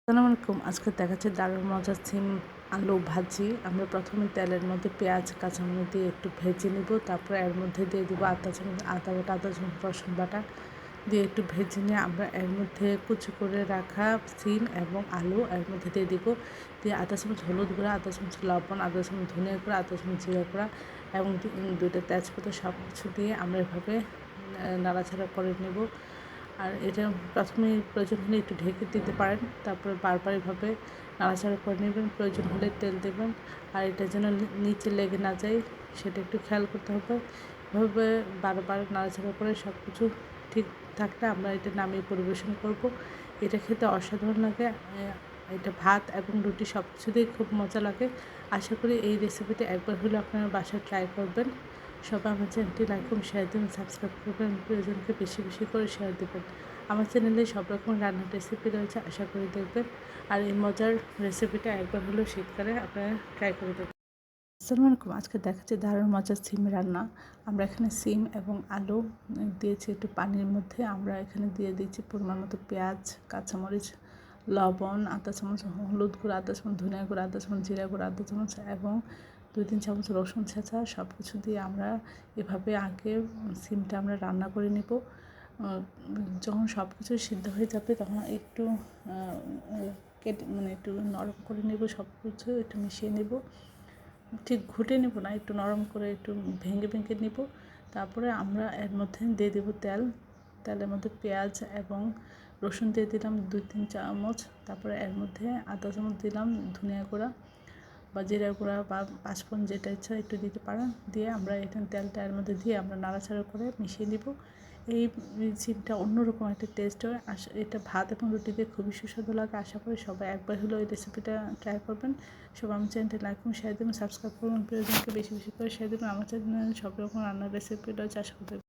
আসসালামু আলাইকুম। আজকে দেখাচ্ছি দারুণ মজার সিম আলু ভাজি। আমরা প্রথমে তেলের মধ্যে পেঁয়াজ কাঁচামরিচ দিয়ে একটু ভেজে নিব। তারপরে এর মধ্যে দিয়ে দিব আদা চামচ আদা বাটা, আদা চামচ রসুন বাটা দিয়ে একটু ভেজে নিয়ে আমরা এর মধ্যে কুচি করে রাখা সিম এবং আলু এর মধ্যে দিয়ে দিব। দিয়ে আধা চামচ হলুদ গুঁড়া, আধা চামচ লবণ, আধা চামচ ধনিয়া গুঁড়া, আধা চামচ জিরা গুঁড়া এবং দুইটা তেজপাতা সব কিছু দিয়ে আমরা এভাবে নাড়াচাড়া করে নেব। আর এটা প্রথমে প্রয়োজন হলে একটু ঢেকে দিতে পারেন, তারপরে বারবার এভাবে নাড়াচাড়া করে নেবেন। প্রয়োজন হলে তেল দেবেন। আর এটা যেন নিচে লেগে না যায় সেটা একটু খেয়াল করতে হবে। এভাবে বারবার নাড়াচাড়া করে সব কিছু ঠিক থাকলে আমরা এটা নামিয়ে পরিবেশন করব। এটা খেতে অসাধারণ লাগে। এটা ভাত এবং রুটি সব কিছু দিয়ে খুব মজা লাগে। আশা করি এই রেসিপিটি একবার হলে আপনারা বাসায় ট্রাই করবেন। সবাই আমার চ্যানেলটি লাইক এবং শেয়ার দেবেন, সাবস্ক্রাইব করবেন, প্রিয়জনকে বেশি বেশি করে শেয়ার দেবেন। আমার চ্যানেলে সব রকম রান্নার রেসিপি রয়েছে, আশা করি দেখবেন। আর এই মজার রেসিপিটা একবার হলেও শীতকালে আপনারা ট্রাই করে দেবেন। আসসালামু আলাইকুম। আজকে দেখাচ্ছি দারুণ মজার সিম রান্না। আমরা এখানে সিম এবং আলু দিয়েছি একটু পানির মধ্যে। আমরা এখানে দিয়ে দিচ্ছি পরিমাণ মতো পেঁয়াজ, কাঁচামরিচ, লবণ, আধা চামচ হলুদ গুঁড়া, আধা চামচ ধনিয়া গুঁড়া, আধা চামচ জিরা গুঁড়া, আধা চামচ এবং 2-3 চামচ রসুন ছেঁচা সব কিছু দিয়ে আমরা এভাবে আগে সিমটা আমরা রান্না করে নিব। যখন সব কিছু সিদ্ধ হয়ে যাবে তখন একটু কেটে একটু নরম করে নেব, সব কিছু একটু মিশিয়ে নেব। ঠিক ঘুটে নেব না, একটু নরম করে একটু ভেঙে ভেঙে নিব। তারপরে আমরা এর মধ্যে দিয়ে দেব তেল। তেলের মধ্যে পেঁয়াজ এবং রসুন দিয়ে দিলাম 2-3 চামচ। তারপরে এর মধ্যে আধা চামচ দিলাম ধনিয়া গুঁড়া বা জিরা গুঁড়া বা পাঁচফোড়ন, যেটা ইচ্ছা একটু দিতে পারেন। দিয়ে আমরা এখানে তেলটা এর মধ্যে দিয়ে আমরা নাড়াচাড়া করে মিশিয়ে নিব। এই সিমটা অন্যরকম একটা টেস্ট হয়। এটা ভাত এবং রুটি দিয়ে খুবই সুস্বাদু লাগে। আশা করি সবাই একবার হলেও এই রেসিপিটা ট্রাই করবেন। সবাই আমার চ্যানেলটি লাইক এবং শেয়ার দেবেন, সাবস্ক্রাইব করবেন, প্রিয়জনকে বেশি বেশি করে শেয়ার দেবেন। আমার চ্যানেলে সব রকম রান্নার রেসিপি রয়েছে, আশা করি